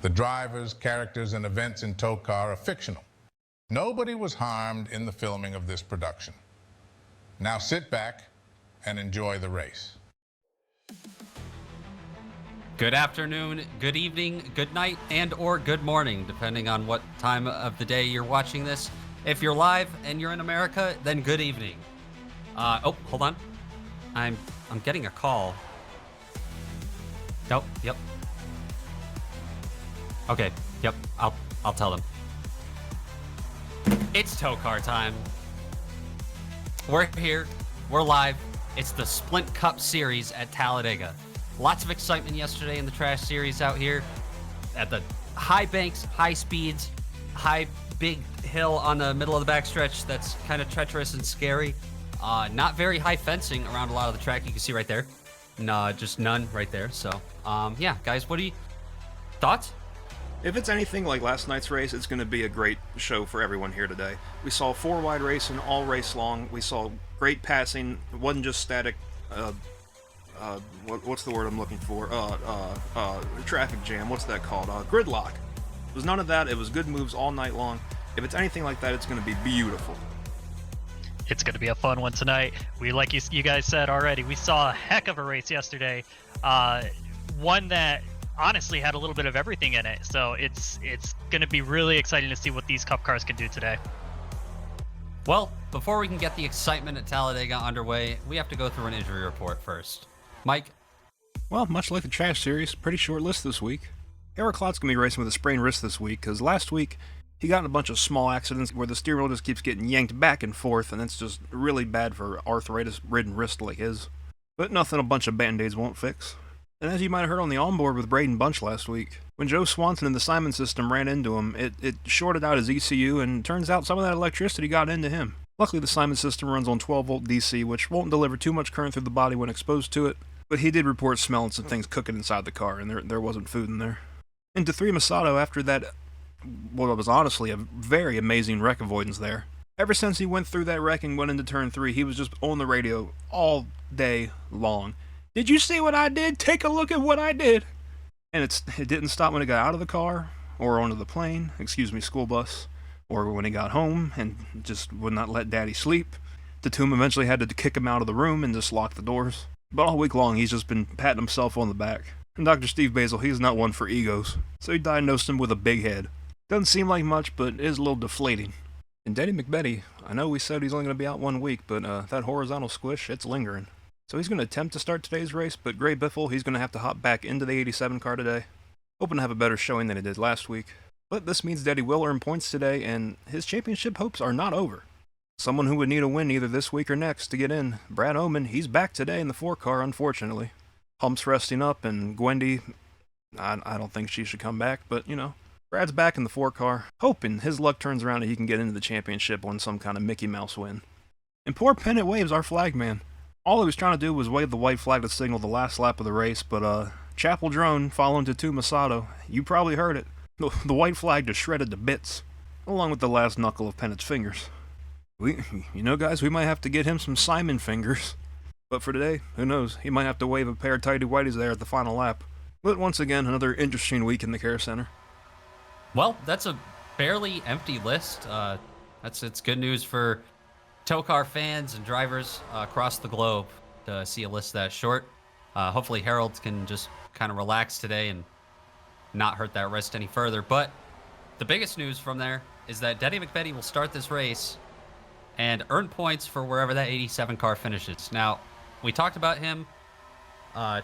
The drivers, characters, and events in TOECAR are fictional. Nobody was harmed in the filming of this production. Now sit back and enjoy the race. Good afternoon, good evening, good night, and or good morning, depending on what time of the day you're watching this. If you're live and you're in America, then good evening. Oh, hold on. I'm getting a call. Oh, yep. Okay, yep, I'll tell them. It's TOECAR time. We're here, we're live. It's the Splint Cup Series at Talladega. Lots of excitement yesterday in the Trash Series out here at the high banks, high speeds, high big hill on the middle of the backstretch that's kind of treacherous and scary. Not very high fencing around a lot of the track. You can see right there. No, just none right there. So, yeah, guys, thoughts? If it's anything like last night's race, it's going to be a great show for everyone here today. We saw four-wide racing all race long. We saw great passing. It wasn't just static. What's the word I'm looking for? Traffic jam. What's that called? Gridlock. It was none of that. It was good moves all night long. If it's anything like that, it's going to be beautiful. It's going to be a fun one tonight. Like you guys said already, we saw a heck of a race yesterday. One that honestly had a little bit of everything in it. So it's going to be really exciting to see what these Cup cars can do today. Well, before we can get the excitement at Talladega underway, we have to go through an injury report first. Mike? Well, much like the Trash Series, pretty short list this week. Eric Klott's going to be racing with a sprained wrist this week, because last week he got in a bunch of small accidents where the steering wheel just keeps getting yanked back and forth, and it's just really bad for arthritis-ridden wrist like his. But nothing a bunch of Band-Aids won't fix. And as you might have heard on the onboard with Braden Bunch last week, when Joe Swanson in the Simon system ran into him, it shorted out his ECU, and turns out some of that electricity got into him. Luckily, the Simon system runs on 12-volt DC, which won't deliver too much current through the body when exposed to it, but he did report smelling some things cooking inside the car, and there wasn't food in there. Into 3 Masato after that, well, it was honestly a very amazing wreck avoidance there. Ever since he went through that wreck and went into turn 3, he was just on the radio all day long. Did you see what I did? Take a look at what I did! And it didn't stop when he got out of the car, or onto the plane, school bus, or when he got home and just would not let Daddy sleep. Tatum eventually had to kick him out of the room and just lock the doors. But all week long, he's just been patting himself on the back. And Dr. Steve Basil, he's not one for egos, so he diagnosed him with a big head. Doesn't seem like much, but it is a little deflating. And Daddy McBetty, I know we said he's only going to be out 1 week, but that horizontal squish, it's lingering. So he's going to attempt to start today's race, but Gray Biffle, he's going to have to hop back into the 87 car today. Hoping to have a better showing than he did last week. But this means Daddy will earn points today, and his championship hopes are not over. Someone who would need a win either this week or next to get in, Brad Oman, he's back today in the 4 car, unfortunately. Hump's resting up, and Gwendy, I don't think she should come back, but, Brad's back in the 4 car, hoping his luck turns around and he can get into the championship on some kind of Mickey Mouse win. And poor Pennant Waves, our flagman. All he was trying to do was wave the white flag to signal the last lap of the race, but Chapel Drone following Tatum Masato, you probably heard it. The white flag just shredded to bits, along with the last knuckle of Pennant's fingers. Guys, we might have to get him some Simon fingers. But for today, who knows, he might have to wave a pair of tighty whities there at the final lap. But once again, another interesting week in the Care Center. Well, that's a fairly empty list. It's good news for TOECAR fans and drivers across the globe to see a list that short. Hopefully Harold can just kind of relax today and not hurt that wrist any further. But the biggest news from there is that Daddy McBetty will start this race and earn points for wherever that 87 car finishes. Now, we talked about him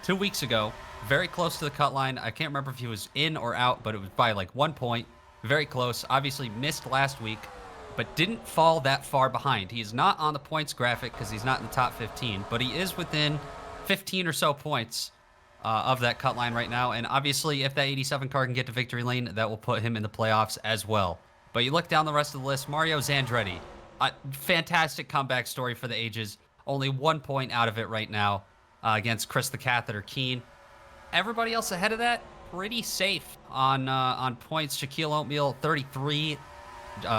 2 weeks ago, very close to the cut line. I can't remember if he was in or out, but it was by like 1 point. Very close. Obviously missed last week, but didn't fall that far behind. He is not on the points graphic because he's not in the top 15, but he is within 15 or so points of that cut line right now. And obviously, if that 87 car can get to victory lane, that will put him in the playoffs as well. But you look down the rest of the list, Mario Zandretti, a fantastic comeback story for the ages. Only 1 point out of it right now against Chris the Catheter Keen. Everybody else ahead of that, pretty safe on points. Shaquille Oatmeal, 33.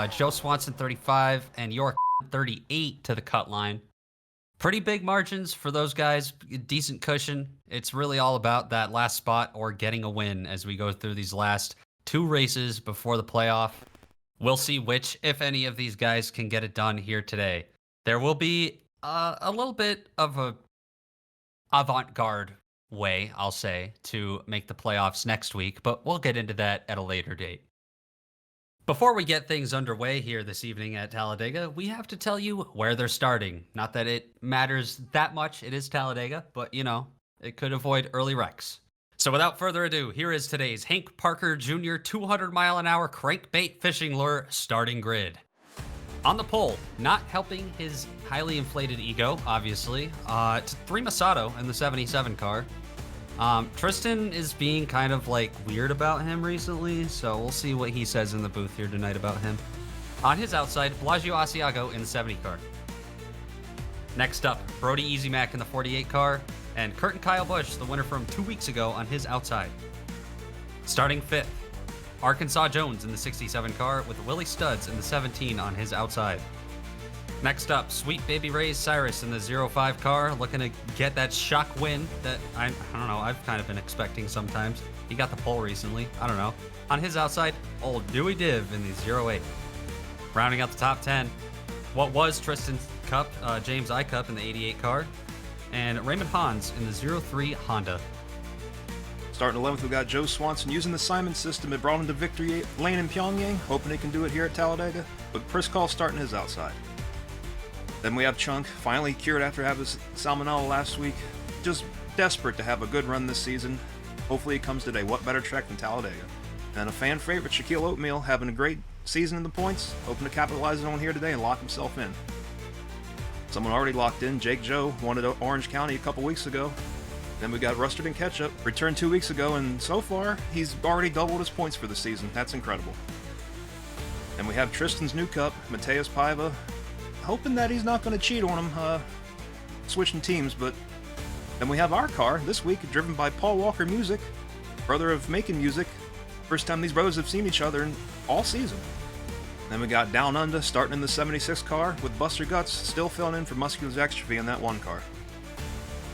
Joe Swanson, 35. And York, 38 to the cut line. Pretty big margins for those guys. Decent cushion. It's really all about that last spot or getting a win as we go through these last 2 races before the playoff. We'll see which, if any, of these guys can get it done here today. There will be a little bit of a avant-garde way, I'll say, to make the playoffs next week, but we'll get into that at a later date. Before we get things underway here this evening at Talladega, we have to tell you where they're starting. Not that it matters that much, it is Talladega, but you know, it could avoid early wrecks. So without further ado, here is today's Hank Parker Jr. 200-mile-an-hour crankbait fishing lure starting grid. On the pole, not helping his highly inflated ego, obviously, it's 3 Masato in the 77 car. Tristan is being kind of like weird about him recently, so we'll see what he says in the booth here tonight about him. On his outside, Blasio Asiago in the 70 car. Next up, Brody Easy Mac in the 48 car, and Curtin Kyle Busch, the winner from 2 weeks ago, on his outside. Starting 5th, Arkansas Jones in the 67 car with Willie Studs in the 17 on his outside. Next up, Sweet Baby Ray's Cyrus in the 05 car, looking to get that shock win that I don't know, I've kind of been expecting sometimes. He got the pole recently, I don't know. On his outside, old Dewey Div in the 08. Rounding out the top 10, what was Tristan's Cup, James I Cup in the 88 car, and Raymond Hans in the 03 Honda. Starting 11th, we got Joe Swanson using the Simon system. It brought him to victory lane in Pyongyang, hoping he can do it here at Talladega, with Priskal starting his outside. Then we have Chunk, finally cured after having salmonella last week. Just desperate to have a good run this season. Hopefully it comes today. What better track than Talladega? And a fan favorite, Shaquille Oatmeal, having a great season in the points, hoping to capitalize on here today and lock himself in. Someone already locked in, Jake Joe, won at Orange County a couple weeks ago. Then we got Rustard and Ketchup, returned 2 weeks ago, and so far, he's already doubled his points for the season. That's incredible. And we have Tristan's new cup, Mateus Paiva, hoping that he's not going to cheat on him, switching teams. But then we have our car this week, driven by Paul Walker Music, brother of Making Music. First time these brothers have seen each other in all season. Then we got Down Under starting in the 76 car, with Buster Guts still filling in for Muscular's Extravy in that one car.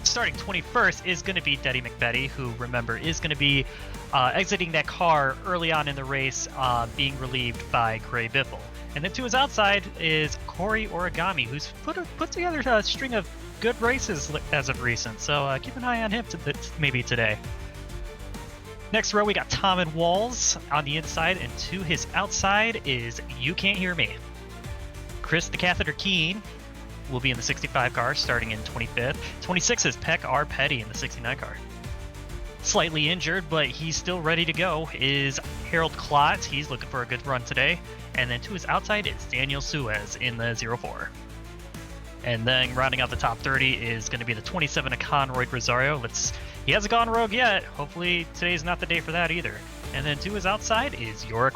Starting 21st is going to be Deddy McBetty, who, remember, is going to be exiting that car early on in the race, being relieved by Gray Biffle. And then to his outside is Corey Origami, who's put together a string of good races as of recent, so keep an eye on him maybe today. Next row, we got Tom and Walls on the inside, and to his outside is You Can't Hear Me. Chris the Catheter Keen will be in the 65 car, starting in 25th. 26 is Peck R. Petty in the 69 car. Slightly injured, but he's still ready to go, is Harold Klotz. He's looking for a good run today. And then to his outside is Daniel Suez in the 04. And then rounding out the top 30 is going to be the 27 of Conroy Rosario. He hasn't gone rogue yet. Hopefully today's not the day for that either. And then to his outside is Yorick.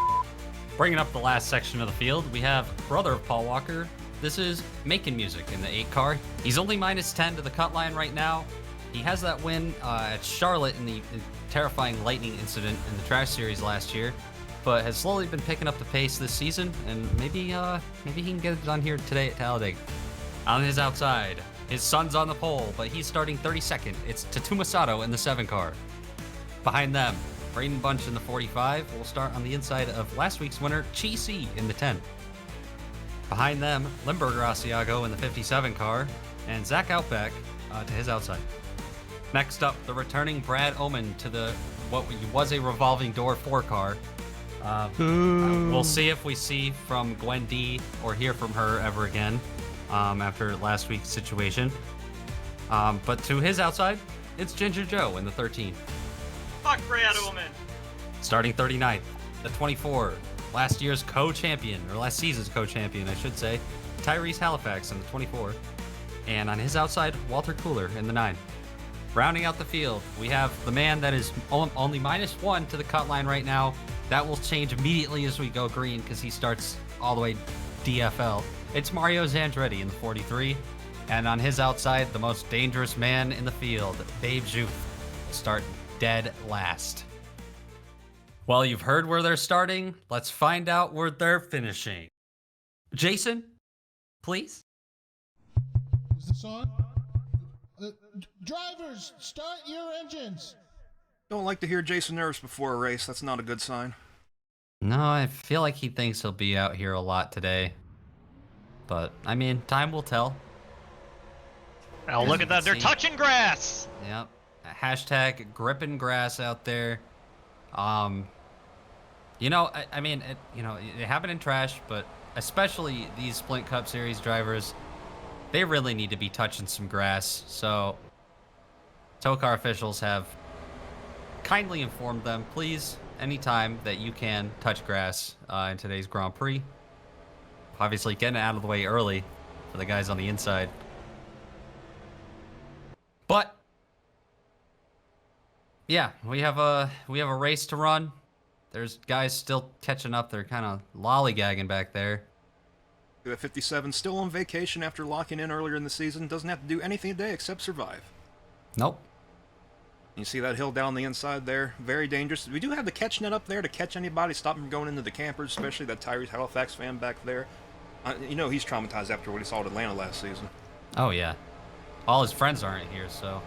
Bringing up the last section of the field, we have brother of Paul Walker. This is Making Music in the 8 car. He's only minus 10 to the cut line right now. He has that win at Charlotte in the terrifying lightning incident in the Trash Series last year, but has slowly been picking up the pace this season, and maybe he can get it done here today at Talladega. On his outside, his son's on the pole, but he's starting 32nd. It's Tatuma Sato in the 7 car. Behind them, Braden Bunch in the 45 will start on the inside of last week's winner, Chi Si in the 10. Behind them, Limburger Asiago in the 57 car, and Zach Outback to his outside. Next up, the returning Brad Oman to the what was a revolving door 4 car. We'll see if we see from Gwen D or hear from her ever again after last week's situation. But to his outside, it's Ginger Joe in the 13. Fuck Brad Oman. Starting 39th, the 24, last year's co-champion, or last season's co-champion, I should say, Tyrese Halifax in the 24. And on his outside, Walter Cooler in the 9. Rounding out the field, we have the man that is only minus 1 to the cut line right now. That will change immediately as we go green because he starts all the way DFL. It's Mario Zandretti in the 43. And on his outside, the most dangerous man in the field, Babe Juth, start dead last. Well, you've heard where they're starting. Let's find out where they're finishing. Jason, please. Is this on? Drivers, start your engines. Don't like to hear Jason nervous before a race. That's not a good sign. No, I feel like he thinks he'll be out here a lot today. But, I mean, time will tell. Oh, look at that. They're touching grass. Yep. Hashtag gripping grass out there. You know, I mean, it happened in trash, but especially these Splint Cup Series drivers, they really need to be touching some grass. So, TOECAR officials have kindly informed them, please, anytime that you can touch grass in today's Grand Prix. Obviously, getting it out of the way early for the guys on the inside. But yeah, we have a race to run. There's guys still catching up. They're kind of lollygagging back there. 57 still on vacation after locking in earlier in the season. Doesn't have to do anything today except survive. Nope. You see that hill down the inside there? Very dangerous. We do have the catch net up there to catch anybody, stop them from going into the campers, especially that Tyrese Halifax fan back there. You know he's traumatized after what he saw at Atlanta last season. Oh, yeah. All his friends aren't here, so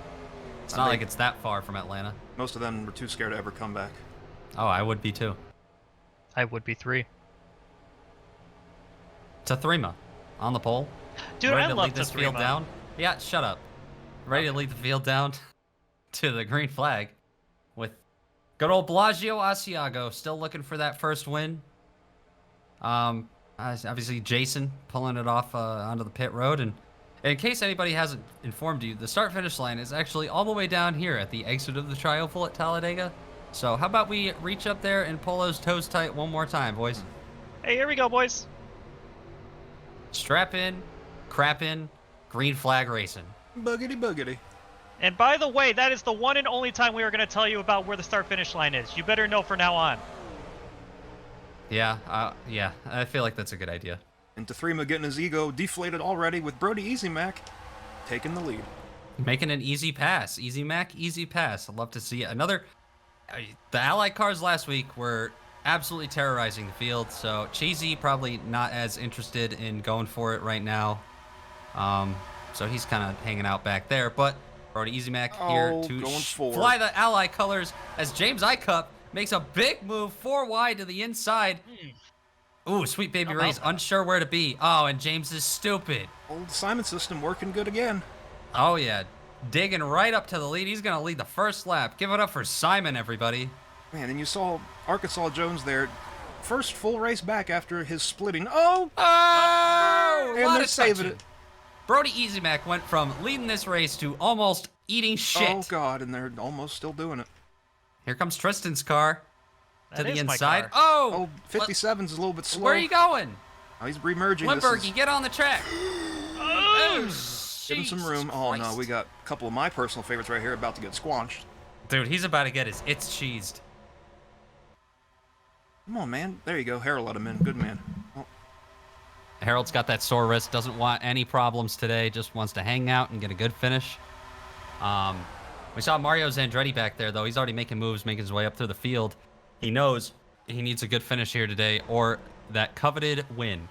it's not like it's that far from Atlanta. Most of them were too scared to ever come back. Oh, I would be too. I would be 3. Tathrima on the pole. Dude, ready I to love lead this field Tathrima. down. Yeah, shut up. Ready to lead the field down to the green flag with good old Bellagio Asiago still looking for that first win. Obviously Jason pulling it off onto the pit road, and in case anybody hasn't informed you, the start-finish line is actually all the way down here at the exit of the Tri-Oval at Talladega. So how about we reach up there and pull those toes tight one more time, boys? Hey, here we go, boys. Strap in, crap in, green flag racing. Boogity boogity. And by the way, that is the one and only time we are going to tell you about where the start-finish line is. You better know from now on. Yeah, I feel like that's a good idea. And Tathrima getting his ego deflated already with Brody Easy Mac taking the lead. Making an easy pass. Easy Mac, easy pass. I'd love to see another. The Ally cars last week were absolutely terrorizing the field, so Cheesy probably not as interested in going for it right now. So he's kind of hanging out back there, but Brody Easy Mac here to fly the Ally colors as James Icup makes a big move 4 wide to the inside. Ooh, Sweet Baby Ray's unsure where to be. Oh, and James is stupid. Old Simon system working good again. Oh, yeah. Digging right up to the lead. He's going to lead the first lap. Give it up for Simon, everybody. Man, and you saw Arkansas Jones there. First full race back after his splitting. Oh! Oh! And they're saving it. Brody Easy Mac went from leading this race to almost eating shit. Oh, God, and they're almost still doing it. Here comes Tristan's car to the inside. Oh, 57's a little bit slow. Where are you going? Oh, he's remerging. Limburg, get on the track. Oh, give him some room. Oh, no, we got a couple of my personal favorites right here about to get squanched. Dude, he's about to get his cheesed. Come on, man. There you go. Harold let him in. Good man. Oh. Harold's got that sore wrist, doesn't want any problems today, just wants to hang out and get a good finish. We saw Mario Zandretti back there, though. He's already making moves, making his way up through the field. He knows he needs a good finish here today, or that coveted win.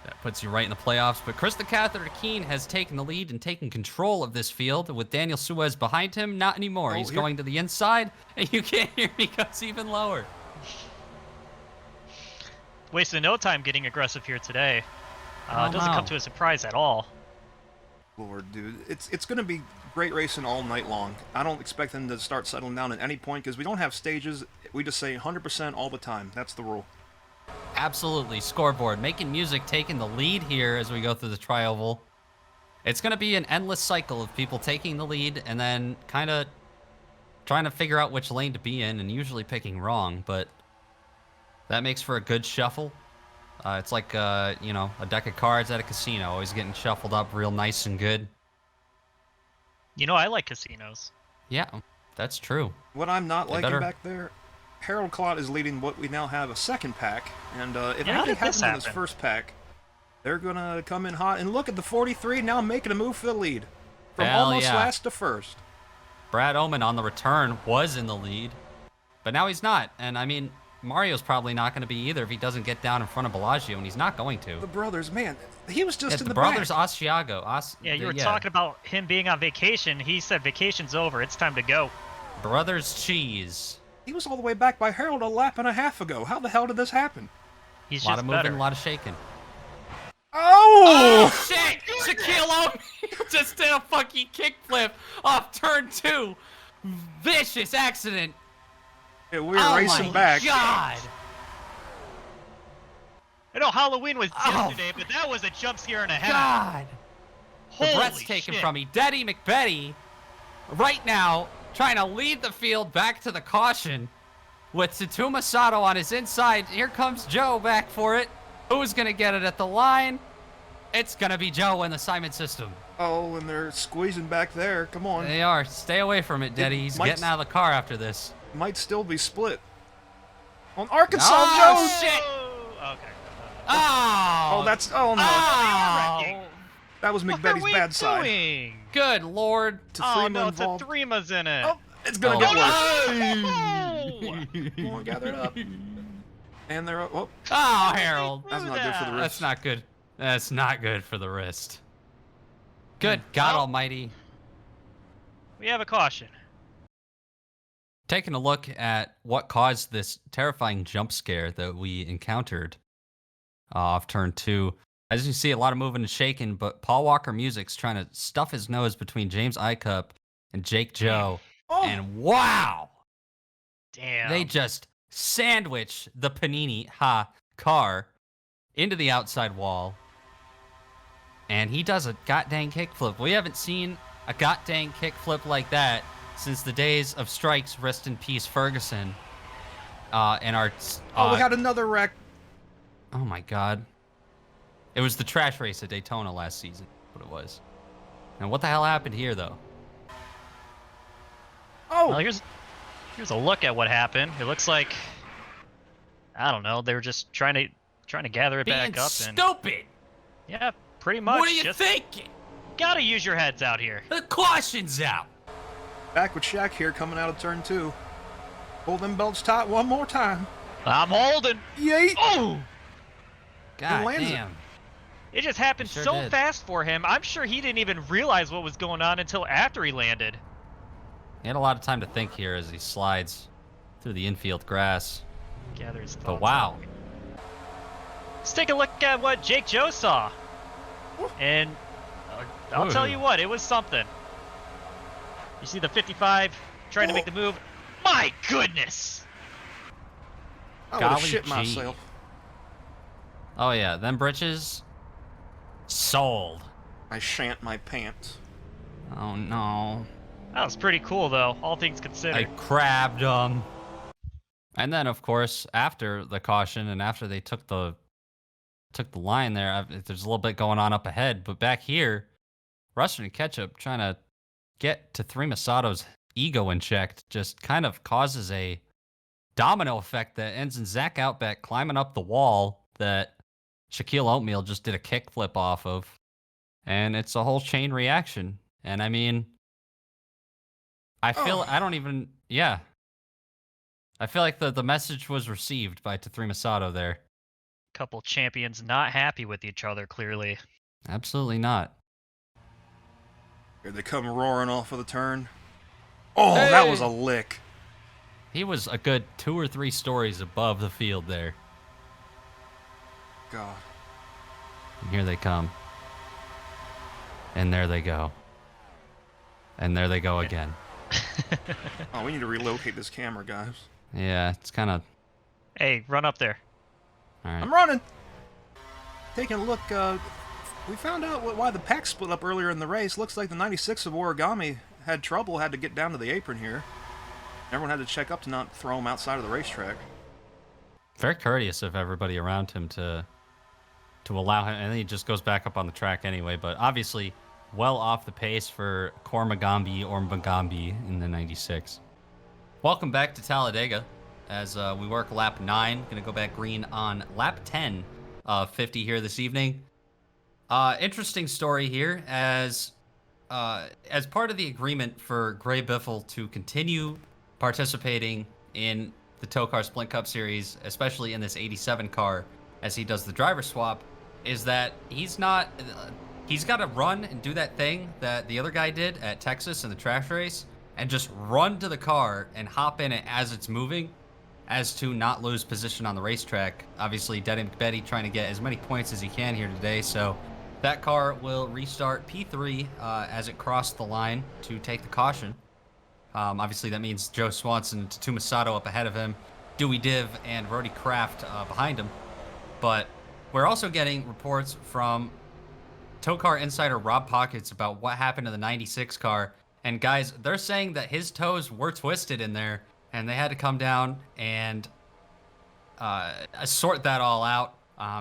That puts you right in the playoffs. But Chris the Catheter Keene has taken the lead and taken control of this field with Daniel Suez behind him. Not anymore. He's going to the inside, and you can't hear me because even lower. Wasted no time getting aggressive here today. It doesn't come to a surprise at all. Lord, dude. It's going to be great racing all night long. I don't expect them to start settling down at any point because we don't have stages. We just say 100% all the time. That's the rule. Absolutely. Scoreboard. Making music, taking the lead here as we go through the Tri-Oval. It's going to be an endless cycle of people taking the lead and then kind of trying to figure out which lane to be in and usually picking wrong, but that makes for a good shuffle. It's like, a deck of cards at a casino, always getting shuffled up real nice and good. You know, I like casinos. Yeah, that's true. What I'm not liking back there, Harold Clott is leading what we now have a second pack, and if anything happens in this first pack, they're going to come in hot. And look at the 43 now making a move for the lead. From almost last to first. Brad Oman on the return was in the lead, but now he's not. And, I mean, Mario's probably not going to be either if he doesn't get down in front of Bellagio, and he's not going to. The brothers, man, he was just in the brothers back. Asiago. Yeah, you were talking about him being on vacation. He said vacation's over. It's time to go. Brothers Cheese. He was all the way back by Harold a lap and a half ago. How the hell did this happen? He's A lot just of moving, better. a lot of shaking. Oh! Shit! Shaquille O'Neal just did a fucking kickflip off turn 2. Vicious accident. Yeah, we were racing back. God! I know Halloween was Oh. yesterday, but that was a jump scare and a half. God! Holy The breath's taken shit. from me. Daddy McBetty, right now, trying to lead the field back to the caution with Tatuma Sato on his inside. Here comes Joe back for it. Who's going to get it at the line? It's going to be Joe in the Simon system. Oh, and they're squeezing back there. Come on. They are. Stay away from it, Daddy. He's might- getting out of the car after this. Might still be split. On Arkansas, Oh, Joe! shit! Oh, okay. Oh! Oh, that's... Oh, no. Oh! That was What are McBetty's we bad side. doing? Good Lord. Oh Tafrima no, involved. Tafrima's in it. Oh, it's gonna Oh. get worse. Oh! Come on, gather it up. And they're... Oh, Oh, Harold. that's not good for the That's wrist. not good. That's not good for the wrist. Good God Well- Almighty. We have a caution. Taking a look at what caused this terrifying jump scare that we encountered off turn 2. As you see, a lot of moving and shaking, but Paul Walker Music's trying to stuff his nose between James Icup and Jake Joe. Oh, And wow! Damn. They just sandwich the Panini car into the outside wall. And he does a god-dang kickflip. We haven't seen a god-dang kickflip like that since the days of Strikes, rest in peace, Ferguson. And our... oh, we had another wreck. oh my god. It was the trash race at Daytona last season. What it was. Now what the hell happened here, though? Oh, Well, here's a look at what happened. It looks like, I don't know, they were just trying to gather it Being back up. stupid! Yeah, pretty much. What are you just thinking? gotta use your heads out here. The caution's out! back with Shaq here coming out of turn 2. Hold them belts tight one more time. I'm holding. Yay! Oh! God lands it. damn. It just happened Sure so did. fast for him. I'm sure he didn't even realize what was going on until after he landed. He had a lot of time to think here as he slides through the infield grass. Gather his But thoughts wow. Let's take a look at what Jake Joe saw. And I'll tell you what, it was something. You see the 55 trying to make the move. My goodness! I would have Golly shit gee. myself. Oh yeah, them britches sold. I shan't my pants. Oh no. That was pretty cool, though, all things I considered. crabbed them. And then of course, after the caution and after they took the line there, there's a little bit going on up ahead, but back here, Russian and Ketchup trying to get to Three Masato's ego in check just kind of causes a domino effect that ends in Zach Outback climbing up the wall that Shaquille Oatmeal just did a kickflip off of. And it's a whole chain reaction. And I mean, I feel, Oh. I don't even, yeah. I feel like the message was received by Tathrima Sato there. Couple champions not happy with each other, clearly. Absolutely not. Here they come roaring off of the turn. Oh, that was a lick. He was a good 2 or 3 stories above the field there. God. And here they come. And there they go. And there they go again. Oh, we need to relocate this camera, guys. Yeah, it's kind of... Hey, run up there. All right. I'm running. Taking a look, we found out why the pack split up earlier in the race. Looks like the 96 of Origami had trouble, had to get down to the apron here. Everyone had to check up to not throw him outside of the racetrack. Very courteous of everybody around him to allow him, and then he just goes back up on the track anyway. But obviously, well off the pace for Kormagambi or Magambi in the 96. Welcome back to Talladega as we work lap 9. Going to go back green on lap 10 of 50 here this evening. Interesting story here as part of the agreement for Gray Biffle to continue participating in the TOECAR Splint Cup Series, especially in this 87 car, as he does the driver swap, is that he's got to run and do that thing that the other guy did at Texas in the trash race, and just run to the car and hop in it as it's moving, as to not lose position on the racetrack. Obviously, Denny Betty trying to get as many points as he can here today, so that car will restart P3 as it crossed the line to take the caution. Obviously, that means Joe Swanson, Tatuma Sato up ahead of him, Dewey Div, and Brody Kraft behind him. But we're also getting reports from TOECAR insider Rob Pockets about what happened to the 96 car. And guys, they're saying that his toes were twisted in there, and they had to come down and sort that all out.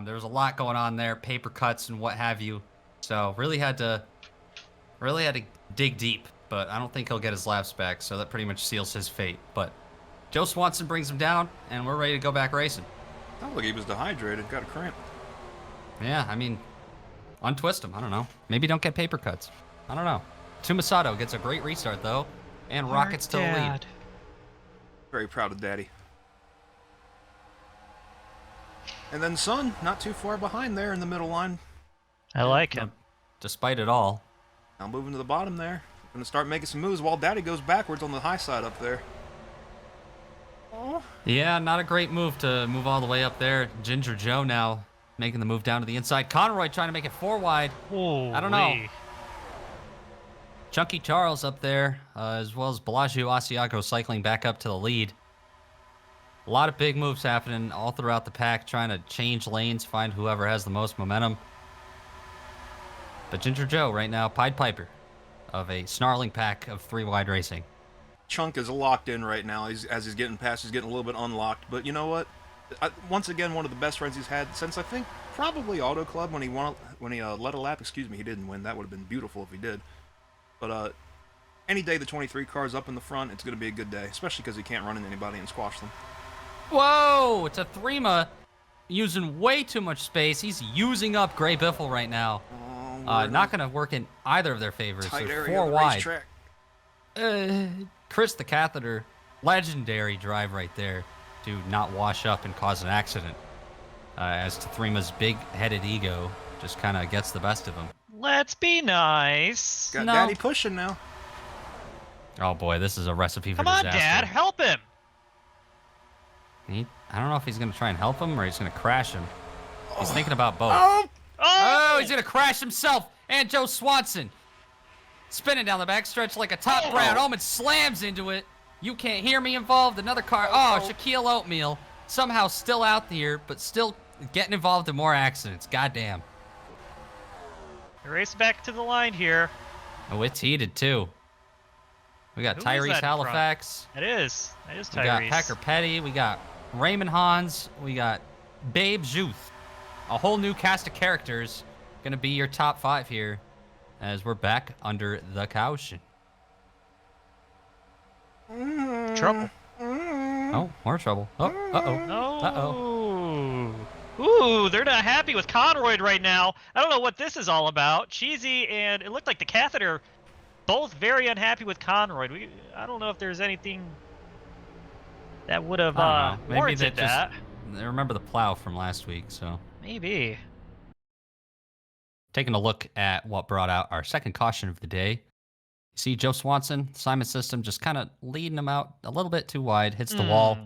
There was a lot going on there, paper cuts and what have you. So really had to dig deep. But I don't think he'll get his laps back, so that pretty much seals his fate. But Joe Swanson brings him down, and we're ready to go back racing. Sounds like he was dehydrated, got a cramp. Yeah, I mean, untwist him. I don't know. Maybe don't get paper cuts. I don't know. Tumasato gets a great restart, though, and rockets to the lead. Very proud of Daddy. And then Son, not too far behind there in the middle line. I like him. Despite it all. Now moving to the bottom there. Going to start making some moves while Daddy goes backwards on the high side up there. Oh. Yeah, not a great move to move all the way up there. Ginger Joe now making the move down to the inside. Conroy trying to make it 4 wide. Holy. I don't know. Chunky Charles up there, as well as Bellagio Asiago cycling back up to the lead. A lot of big moves happening all throughout the pack, trying to change lanes, find whoever has the most momentum. But Ginger Joe right now, Pied Piper of a snarling pack of 3 wide racing. Chunk is locked in right now. As he's getting past, he's getting a little bit unlocked. But you know what? Once again, one of the best runs he's had since, I think, probably Auto Club when he led a lap. Excuse me, he didn't win. That would have been beautiful if he did. But any day the 23 car's up in the front, it's going to be a good day, especially because he can't run into anybody and squash them. Whoa! It's a Threma using way too much space. He's using up Gray Biffle right now. Not going to work in either of their favors. Tight They're area 4 of the wide. racetrack. Chris the Catheter, legendary drive right there to not wash up and cause an accident. As Tathrima's big-headed ego just kind of gets the best of him. Let's be nice. Got No. Daddy pushing now. Oh boy, this is a recipe for Come on, disaster. Dad, help him. I don't know if he's going to try and help him or he's going to crash him. He's thinking about both. Oh, He's going to crash himself. And Joe Swanson spinning down the backstretch like a top Brad Omen slams into it. You can't hear me involved. Another car. Shaquille Oatmeal somehow still out here, but still getting involved in more accidents. Goddamn. race back to the line here. Oh, it's heated too. We got Who is Tyrese that in Halifax. It is Tyrese. We got Packer Petty. We got Raymond Hans. We got Babe Juth. A whole new cast of characters gonna be your top 5 here as we're back under the caution. Trouble. Oh, more trouble. Oh, uh-oh. No. Uh-oh. Ooh, they're not happy with Conroy right now. I don't know what this is all about. Cheesy and it looked like the Catheter both very unhappy with Conroy. I don't know if there's anything that would have warranted that. They remember the plow from last week, so. Maybe. Taking a look at what brought out our second caution of the day. You see Joe Swanson, Simon System, just kind of leading him out a little bit too wide, hits the wall,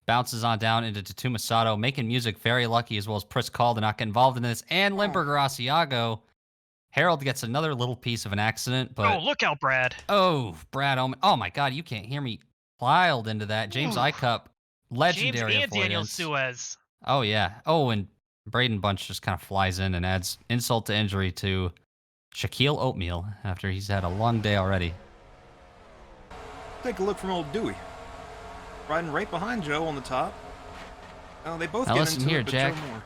bounces on down into Tatuma Sato, making music very lucky, as well as Pris Call to not get involved in this, and Limburger Asiago. Harold gets another little piece of an accident, but... Oh, look out, Brad. Oh, Brad Omen. Oh, my God, you can't hear me. Plowed into that. James Icup, legendary James and Daniel avoidance. Suez. Oh, yeah. Oh, and Braden Bunch just kind of flies in and adds insult to injury to Shaquille Oatmeal after he's had a long day already. Take a look from old Dewey. Riding right behind Joe on the top. They both Now get listen into here, it, but Jack. Joe more.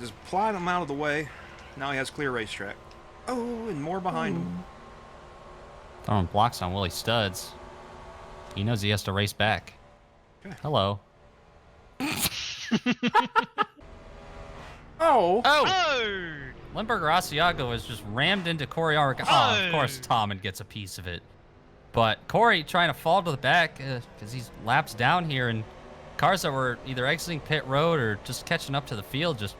Just plying him out of the way. Now he has clear racetrack. Oh, and more behind him. Throwing blocks on Willie Studs. He knows he has to race back. Okay. Hello. Oh! Oh! Limburger Asiago is just rammed into Corey Aric. Oh, of course Tommen gets a piece of it. But Corey trying to fall to the back because he's laps down here, and cars that were either exiting pit road or just catching up to the field just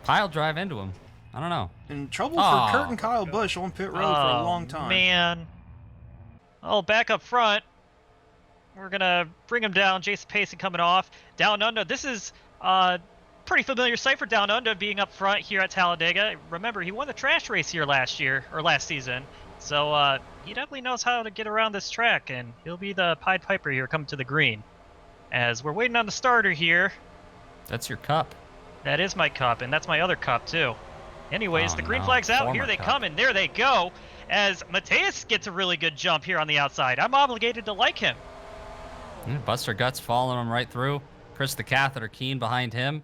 pile drive into him. I don't know. In trouble Oh. for Kurt and Kyle Busch on pit road for a long time. Man. Oh, back up front. We're going to bring him down. Jason Payson coming off. Down Under. This is pretty familiar sight for Down Under being up front here at Talladega. Remember, he won the trash race here last season. So he definitely knows how to get around this track, and he'll be the Pied Piper here coming to the green. As we're waiting on the starter here. That's your cup. That is my cup, and that's my other cup, too. Anyways, Oh, the green no. flag's out. Former Here they cup. come, and there they go. As Mateus gets a really good jump here on the outside. I'm obligated to like him. Buster Guts following him right through. Chris the Catheter Keen behind him.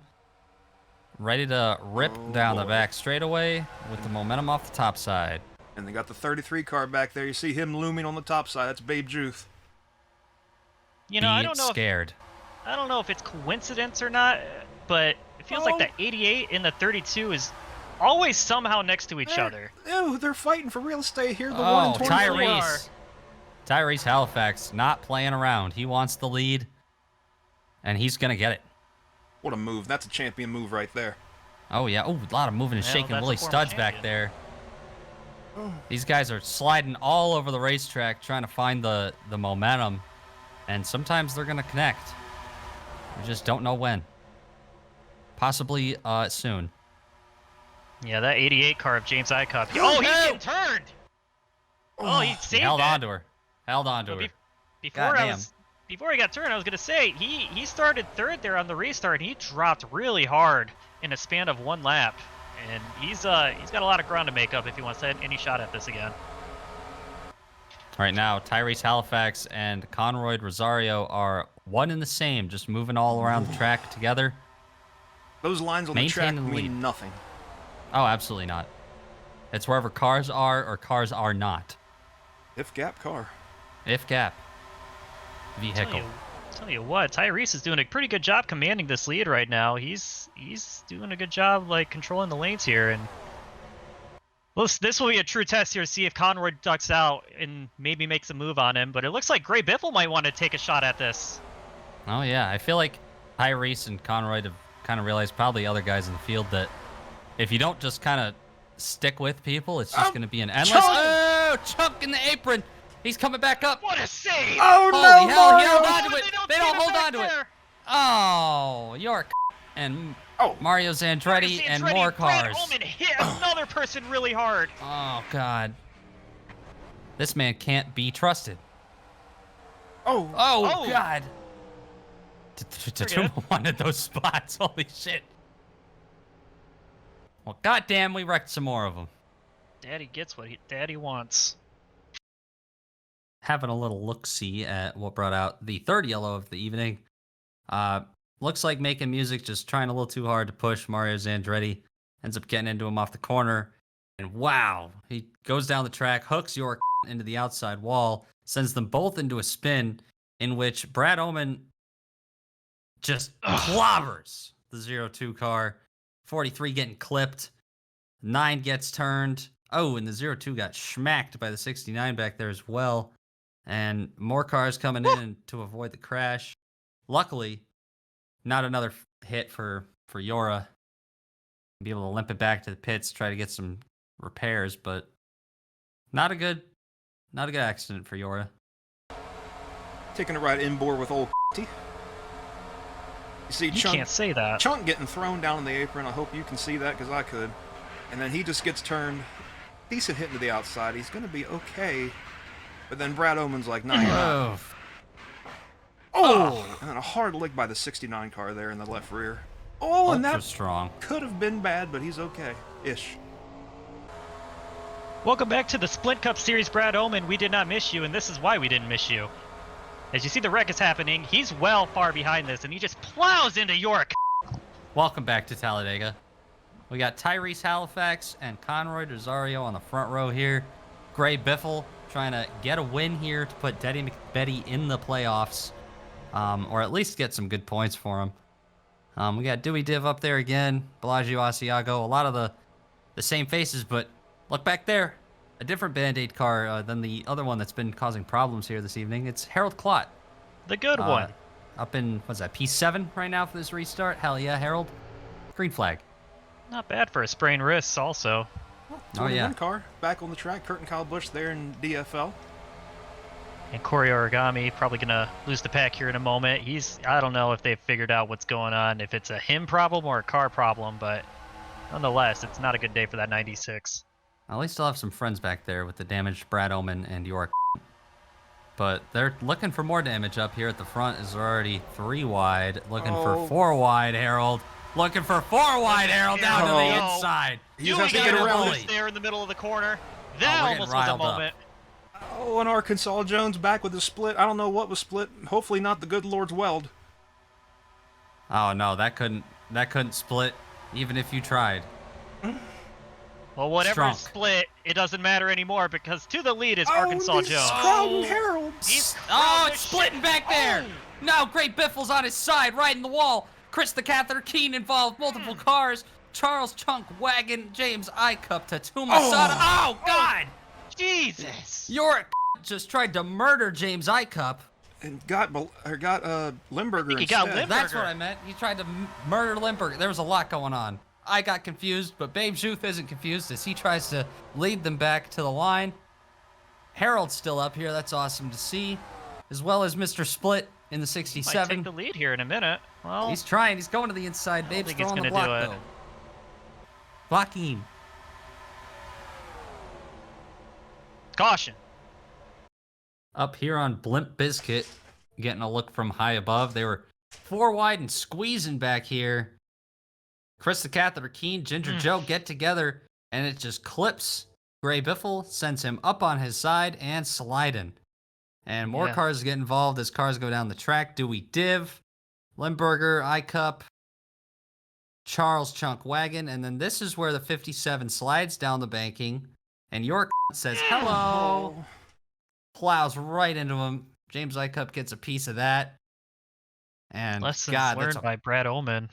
Ready to rip down the back straightaway with the momentum off the top side. And they got the 33 car back there. You see him looming on the top side. That's Babe Juth. You know, I don't know. Scared. I don't know if it's coincidence or not, but it feels like the 88 and the 32 is always somehow next to each other. Ew, they're fighting for real estate here. The Oh, 1 and Tyrese. Tyrese Halifax not playing around. He wants the lead, and he's going to get it. What a move. That's a champion move right there. Oh, yeah. Oh, a lot of moving and Well, shaking that's a Willie former Studs back champion. there. These guys are sliding all over the racetrack trying to find the momentum, and sometimes they're going to connect. We just don't know when. Possibly soon. Yeah, that 88 car of James Icup. Oh, he's getting turned! Oh, he saved Held it. on to her. Held on to But her. Before before he got turned, I was gonna say he started third there on the restart, and he dropped really hard in a span of 1 lap, and he's got a lot of ground to make up if he wants to have any shot at this again. Right now, Tyrese Halifax and Conroy Rosario are one and the same, just moving all around the track together. Those lines on the track Maintaining the lead. mean nothing. Oh, absolutely not. It's wherever cars are or cars are not. If gap car. If gap. Vehicle. Tell you what, Tyrese is doing a pretty good job commanding this lead right now. He's doing a good job like controlling the lanes here, and this will be a true test here to see if Conroy ducks out and maybe makes a move on him. But it looks like Gray Biffle might want to take a shot at this. Oh, yeah. I feel like Tyrese and Conroy have kind of realized, probably other guys in the field, that if you don't just kind of stick with people, it's just going to be an endless... Chunk! Oh, Chunk in the apron. He's coming back up. What a save! Oh, Holy no, hell, he Mario! held on to it. They see don't him hold back on to it. there. Oh, York and Oh. Mario Zandretti and more Brad cars. Ullman hit another person really hard. Oh, God. This man can't be trusted. Oh. Oh, Oh. God. Forget Tatuma wanted those spots. Holy shit. Well, goddamn, we wrecked some more of them. Daddy gets what Daddy wants. Having a little look-see at what brought out the third yellow of the evening. Looks like making music, just trying a little too hard to push Mario Zandretti. Ends up getting into him off the corner. And wow, he goes down the track, hooks York into the outside wall, sends them both into a spin in which Brad Oman just clobbers the 0-2 car. 43 getting clipped. 9 gets turned. Oh, and the 0-2 got schmacked by the 69 back there as well. And more cars coming in to avoid the crash. Luckily, not another hit for Yora. Be able to limp it back to the pits, try to get some repairs, but not a good accident for Yora. Taking a ride inboard with old You see You Chunk, can't say that. Chunk getting thrown down in the apron. I hope you can see that because I could. And then he just gets turned. Decent hit to the outside. He's going to be okay. But then Brad Oman's like, nah, you're not. Oh! And then a hard lick by the 69 car there in the left rear. Oh, and Ultra that strong. could have been bad, but he's okay. Ish. Welcome back to the Splint Cup Series, Brad Oman. We did not miss you, and this is why we didn't miss you. As you see the wreck is happening, he's well far behind this, and he just plows into York. Welcome back to Talladega. We got Tyrese Halifax and Conroy Rosario on the front row here. Gray Biffle trying to get a win here to put Daddy McBetty in the playoffs, or at least get some good points for him. We got Dewey Div up there again, Bellagio Asiago, a lot of the same faces, but look back there, a different Band-Aid car than the other one that's been causing problems here this evening. It's Harold Klott. The good one. Up in, what's that, P7 right now for this restart? Hell yeah, Harold. Green flag. Not bad for a sprained wrist, also. Oh, yeah. One car back on the track. Kurt and Kyle Busch there in DFL. And Corey Origami probably gonna lose the pack here in a moment. I don't know if they've figured out what's going on, if it's a him problem or a car problem, but nonetheless, it's not a good day for that 96. At least I'll have some friends back there with the damaged Brad Oman and York. But they're looking for more damage up here at the front. Is already 3 wide. Looking for 4 wide, Harold. Looking for 4 wide, Harold, down to the inside. He has to get around it there in the middle of the corner. we're That getting almost was a riled up. moment. Oh, and Arkansas Jones back with the split. I don't know what was split. Hopefully not the good Lord's weld. Oh no, that couldn't split, even if you tried. Well, whatever Strunk. is split, it doesn't matter anymore because to the lead is Arkansas Jones. Crowding Harold. It's splitting back there. No, Great Biffle's on his side, right in the wall. Chris the Catheter Keen involved, multiple cars. Charles Chunk Wagon, James Icup, Tattoo Masada. Oh, God! Jesus! York just tried to murder James Icup. And got Limburger He got instead. That's what I meant. He tried to murder Limburger. There was a lot going on. I got confused, but Babe Juth isn't confused as he tries to lead them back to the line. Harold's still up here. That's awesome to see. As well as Mr. Split in the Might 67. take the lead here in a minute. Well, He's trying. He's going to the inside. don't Babe's think he's throwing the gonna block, do it. though. Blocking. caution. Up here on Blimp Biscuit, getting a look from high above. They were 4 wide and squeezing back here. Chris the Catheter Keen, Ginger Joe get together, and it just clips Gray Biffle, sends him up on his side and sliding. And more cars get involved as cars go down the track. Dewey Div, Limburger, Icup, Charles Chunk Wagon, and then this is where the 57 slides down the banking, and York says hello, plows right into him. James Icup gets a piece of that. And Lessons God, learned that's a by Brad Oman.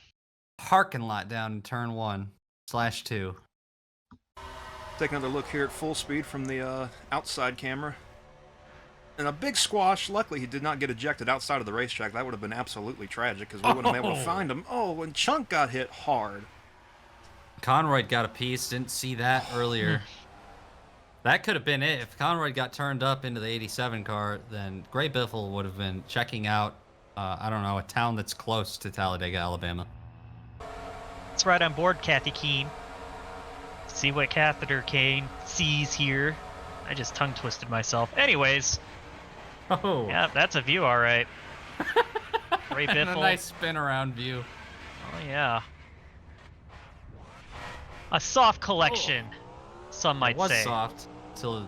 parking lot down in turn 1/2. Take another look here at full speed from the outside camera. And a big squash. Luckily, he did not get ejected outside of the racetrack. That would have been absolutely tragic because we wouldn't have been able to find him. Oh, and Chunk got hit hard. Conroy got a piece. Didn't see that earlier. That could have been it. If Conroy got turned up into the 87 car, then Gray Biffle would have been checking out, I don't know, a town that's close to Talladega, Alabama. Let's ride on board, Kathy Keen. See what Catheter Kane sees here. I just tongue twisted myself. Anyways, Oh, yeah, that's a view, all right. Gray and a Biffle. nice spin around view. Oh yeah. A soft collection, some might It was say. soft until